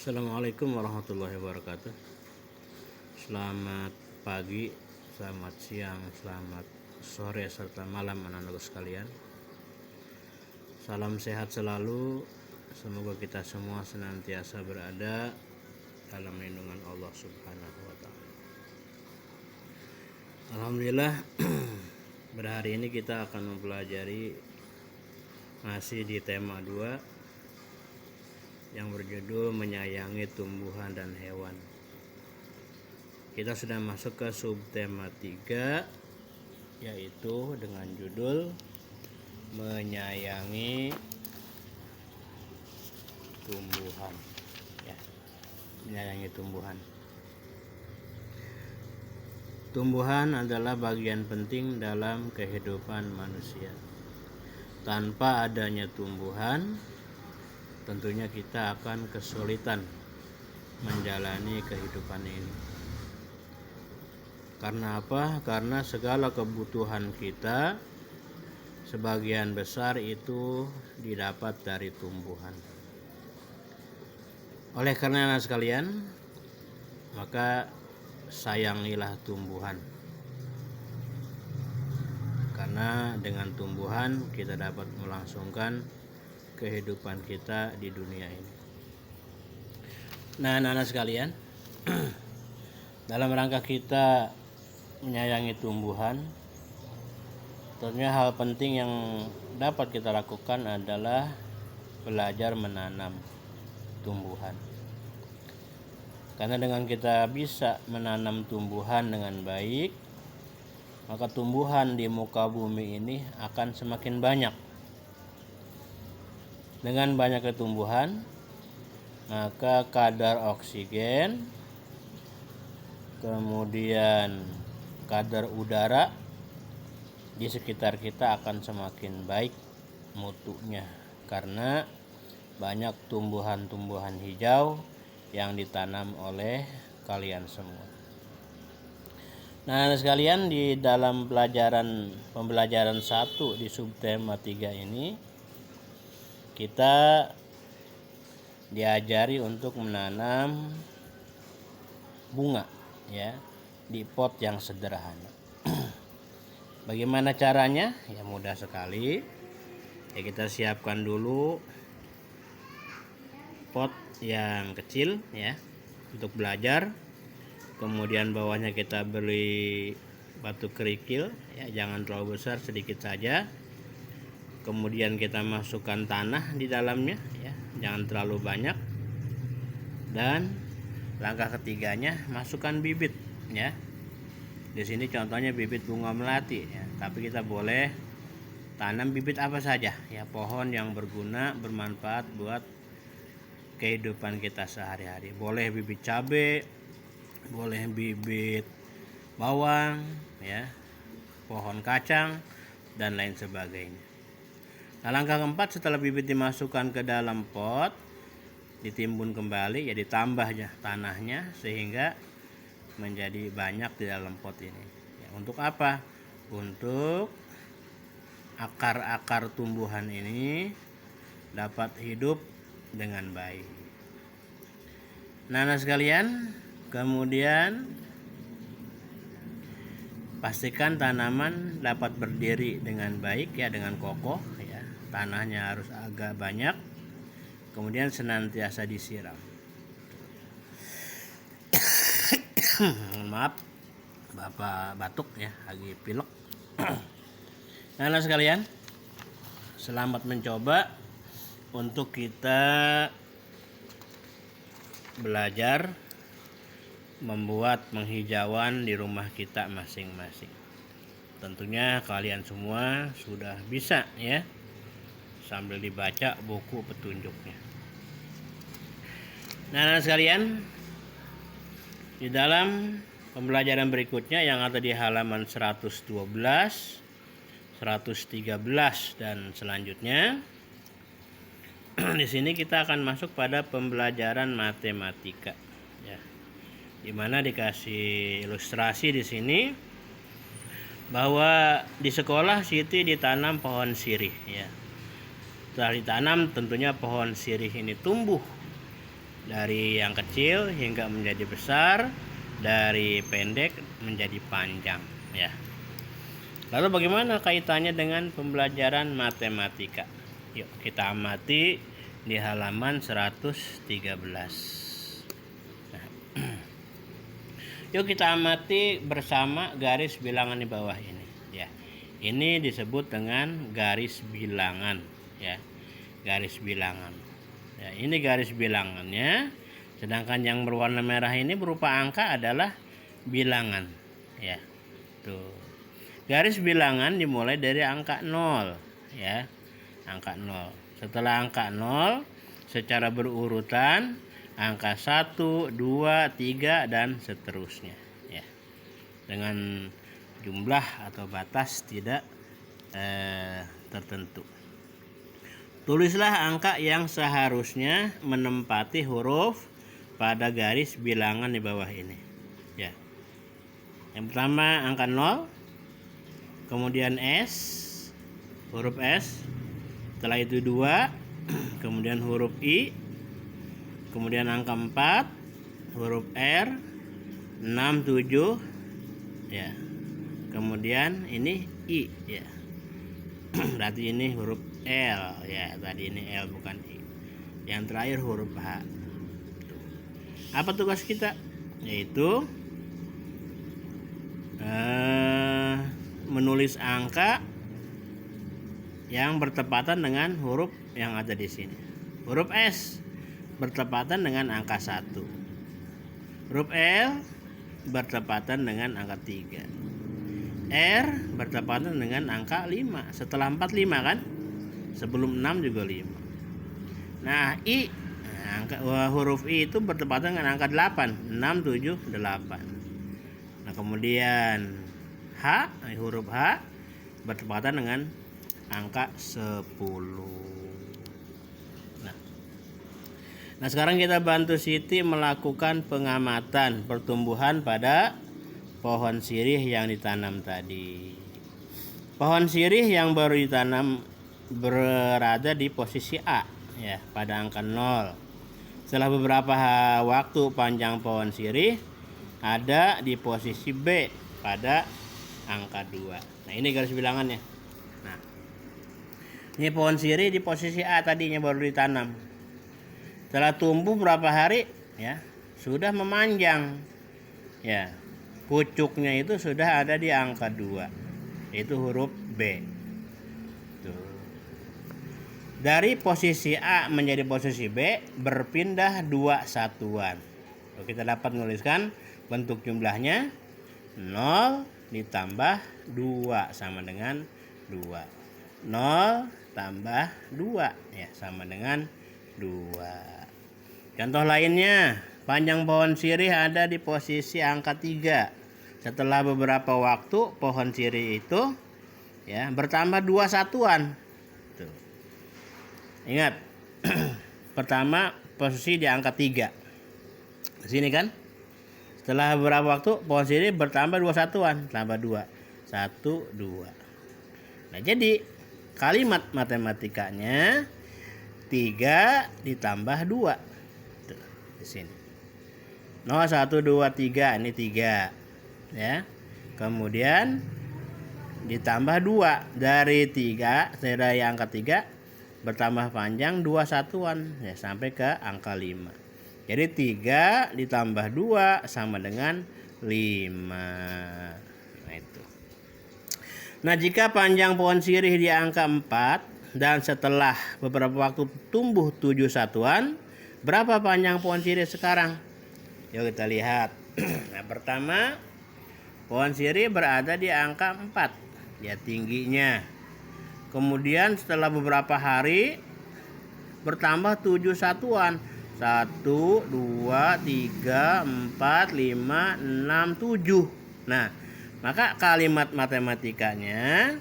Assalamualaikum warahmatullahi wabarakatuh. Selamat pagi, selamat siang, selamat sore, serta malam anak-anakku sekalian. Salam sehat selalu. Semoga kita semua senantiasa berada dalam lindungan Allah Subhanahu wa Ta'ala. Alhamdulillah, pada hari ini kita akan mempelajari masih di tema 2 yang berjudul menyayangi tumbuhan dan hewan. Kita sudah masuk ke subtema 3, yaitu dengan judul menyayangi tumbuhan. Ya, menyayangi tumbuhan. Tumbuhan adalah bagian penting dalam kehidupan manusia. Tanpa adanya tumbuhan, tentunya kita akan kesulitan menjalani kehidupan ini. Karena apa? Karena segala kebutuhan kita sebagian besar itu didapat dari tumbuhan. Oleh karena anak sekalian, maka sayangilah tumbuhan. Karena dengan tumbuhan kita dapat melangsungkan kehidupan kita di dunia ini. Nah, anak-anak sekalian, dalam rangka kita menyayangi tumbuhan, tentunya hal penting yang dapat kita lakukan adalah belajar menanam tumbuhan. Karena dengan kita bisa menanam tumbuhan dengan baik, maka tumbuhan di muka bumi ini akan semakin banyak. Dengan banyaknya tumbuhan, maka kadar oksigen, kemudian kadar udara di sekitar kita akan semakin baik mutunya, karena banyak tumbuhan-tumbuhan hijau yang ditanam oleh kalian semua. Nah, sekalian, di dalam pembelajaran 1 di subtema 3 ini kita diajari untuk menanam bunga, ya, di pot yang sederhana. Bagaimana caranya? Ya, mudah sekali. Ya, kita siapkan dulu pot yang kecil, ya, untuk belajar. Kemudian bawahnya kita beri batu kerikil, ya, jangan terlalu besar, sedikit saja. Kemudian kita masukkan tanah di dalamnya, ya, jangan terlalu banyak. Dan langkah ketiganya, masukkan bibit, ya. Di sini contohnya bibit bunga melati, ya, tapi kita boleh tanam bibit apa saja, ya, pohon yang berguna, bermanfaat buat kehidupan kita sehari-hari. Boleh bibit cabai, boleh bibit bawang, ya, pohon kacang, dan lain sebagainya. Nah, langkah keempat, setelah bibit dimasukkan ke dalam pot, ditimbun kembali, ya, ditambah ya tanahnya sehingga menjadi banyak di dalam pot ini. Ya, untuk apa? Untuk akar-akar tumbuhan ini dapat hidup dengan baik. Nah, sekalian, kemudian pastikan tanaman dapat berdiri dengan baik, ya, dengan kokoh, ya. Tanahnya harus agak banyak, kemudian senantiasa disiram. Maaf, Bapak batuk, ya, lagi pilek. Nah, sekalian, selamat mencoba untuk kita belajar membuat penghijauan di rumah kita masing-masing. Tentunya kalian semua sudah bisa, ya, sambil dibaca buku petunjuknya. Nah, sekalian, di dalam pembelajaran berikutnya yang ada di halaman 112, 113 dan selanjutnya, di sini kita akan masuk pada pembelajaran matematika, ya, di mana dikasih ilustrasi di sini bahwa di sekolah Siti ditanam pohon sirih, ya. Setelah ditanam, tentunya pohon sirih ini tumbuh dari yang kecil hingga menjadi besar, dari pendek menjadi panjang ya. Lalu bagaimana kaitannya dengan pembelajaran matematika? Yuk kita amati di halaman 113. Nah, yuk kita amati bersama garis bilangan di bawah ini ya. Ini disebut dengan garis bilangan ya. Garis bilangan. Ya, ini garis bilangannya. Sedangkan yang berwarna merah ini berupa angka adalah bilangan ya. Tuh. Garis bilangan dimulai dari angka 0 ya. Angka 0. Setelah angka 0 secara berurutan angka 1, 2, 3 dan seterusnya ya. Dengan jumlah atau batas tidak tertentu. Tulislah angka yang seharusnya menempati huruf pada garis bilangan di bawah ini ya. Yang pertama angka 0, kemudian S, huruf S, setelah itu 2, kemudian huruf I, kemudian angka 4, huruf R, 6, 7 ya. Kemudian ini I ya. Berarti ini huruf L ya, tadi ini L bukan I. Yang terakhir huruf H. Apa tugas kita? Yaitu menulis angka yang bertepatan dengan huruf yang ada di sini. Huruf S bertepatan dengan angka 1. Huruf L bertepatan dengan angka 3. R bertepatan dengan angka 5. Setelah 4 5 kan? Sebelum 6 juga 5. Nah, I huruf I itu bertepatan dengan angka 8. 6 7 8. Nah, kemudian H, huruf H bertepatan dengan angka 10. Nah, sekarang kita bantu Siti melakukan pengamatan pertumbuhan pada pohon sirih yang ditanam tadi. Pohon sirih yang baru ditanam berada di posisi A ya, pada angka 0. Setelah beberapa waktu panjang pohon sirih ada di posisi B pada angka 2. Nah, ini garis bilangannya. Nah, ini pohon sirih di posisi A tadinya baru ditanam. Setelah tumbuh berapa hari ya, sudah memanjang ya. Pucuknya itu sudah ada di angka 2, yaitu huruf B. Tuh. Dari posisi A menjadi posisi B berpindah 2 satuan. Kita dapat menuliskan bentuk jumlahnya 0 ditambah 2 sama dengan 2. 0 tambah 2 ya sama dengan 2. Contoh lainnya, panjang pohon sirih ada di posisi angka 3. Setelah beberapa waktu pohon sirih itu ya bertambah 2 satuan. Tuh. Ingat, pertama posisi di angka 3. Di sini kan? Setelah beberapa waktu pohon sirih bertambah 2 satuan, tambah 2. 1 2. Nah, jadi kalimat matematikanya 3 ditambah 2. Tuh, di sini. 0 1 2 3 ini 3 ya. Kemudian ditambah 2 dari 3, dari angka 3 bertambah panjang 2 satuan ya sampai ke angka 5. Jadi 3 ditambah 2 sama dengan 5. Nah, itu. Nah, jika panjang pohon sirih di angka 4 dan setelah beberapa waktu tumbuh 7 satuan, berapa panjang pohon sirih sekarang? Yuk kita lihat. Nah, pertama pohon sirih berada di angka 4 ya tingginya. Kemudian setelah beberapa hari bertambah 7 satuan. 1 2 3 4 5 6 7. Nah, maka kalimat matematikanya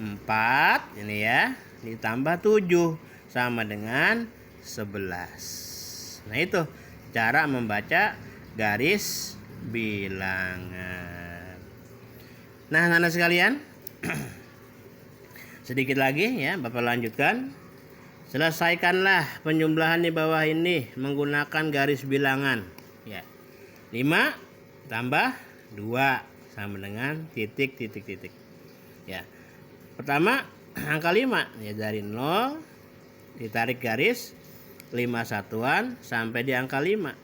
4 ini ya ditambah 7 sama dengan 11. Nah, itu cara membaca garis bilangan. Nah, anak-anak sekalian, sedikit lagi ya Bapak lanjutkan. Selesaikanlah penjumlahan di bawah ini menggunakan garis bilangan. Ya. 5 tambah 2 sama dengan titik. Ya. Pertama angka 5 ya, dari 0 ditarik garis 5 satuan sampai di angka 5.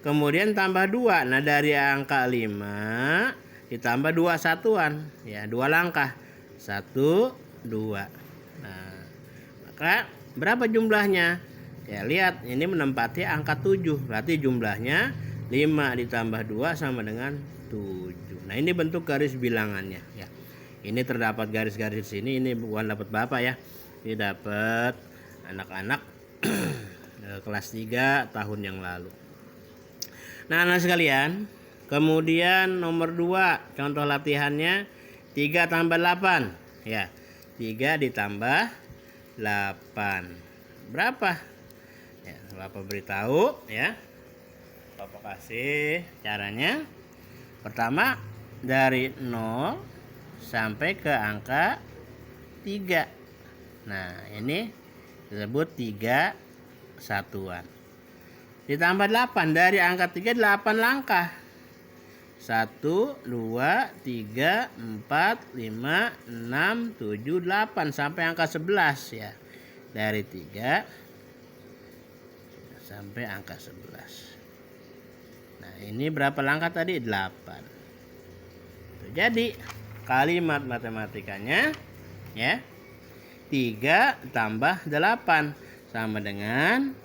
Kemudian tambah 2. Nah, dari angka 5 ditambah 2 satuan ya, 2 langkah. 1 2. Nah, maka berapa jumlahnya? Ya, lihat ini menempati angka 7. Berarti jumlahnya 5 ditambah 2 sama dengan 7. Nah, ini bentuk garis bilangannya ya. Ini terdapat garis-garis sini, ini bukan dapat Bapak ya. Ini dapat anak-anak kelas 3 tahun yang lalu. Nah, anak sekalian, kemudian nomor 2 contoh latihannya 3 tambah 8 ya. 3 ditambah 8 berapa? Ya, Bapak beritahu ya. Bapak kasih caranya. Pertama dari 0 sampai ke angka 3. Nah, ini disebut 3 satuan. Ditambah 8 dari angka 3 8 langkah. 1 2 3 4 5 6 7 8 sampai angka 11 ya. Dari 3 sampai angka 11. Nah, ini berapa langkah tadi? 8. Jadi kalimat matematikanya ya, 3 tambah 8 sama dengan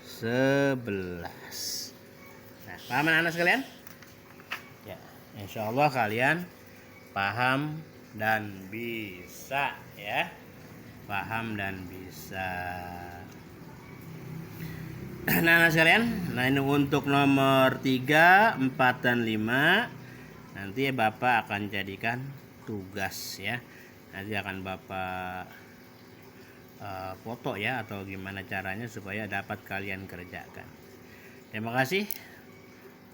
11. Nah, paham anak sekalian? Ya, insya Allah kalian paham dan bisa ya. Paham dan bisa. Nah, anak sekalian, nah ini untuk nomor 3, 4, dan 5 nanti Bapak akan jadikan tugas ya. Nanti akan Bapak foto ya, atau gimana caranya supaya dapat kalian kerjakan. Terima kasih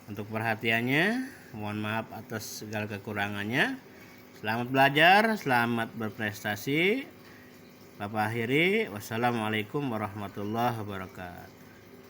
untuk perhatiannya. Mohon maaf atas segala kekurangannya. Selamat belajar, selamat berprestasi. Bapak akhiri, wassalamualaikum warahmatullahi wabarakatuh.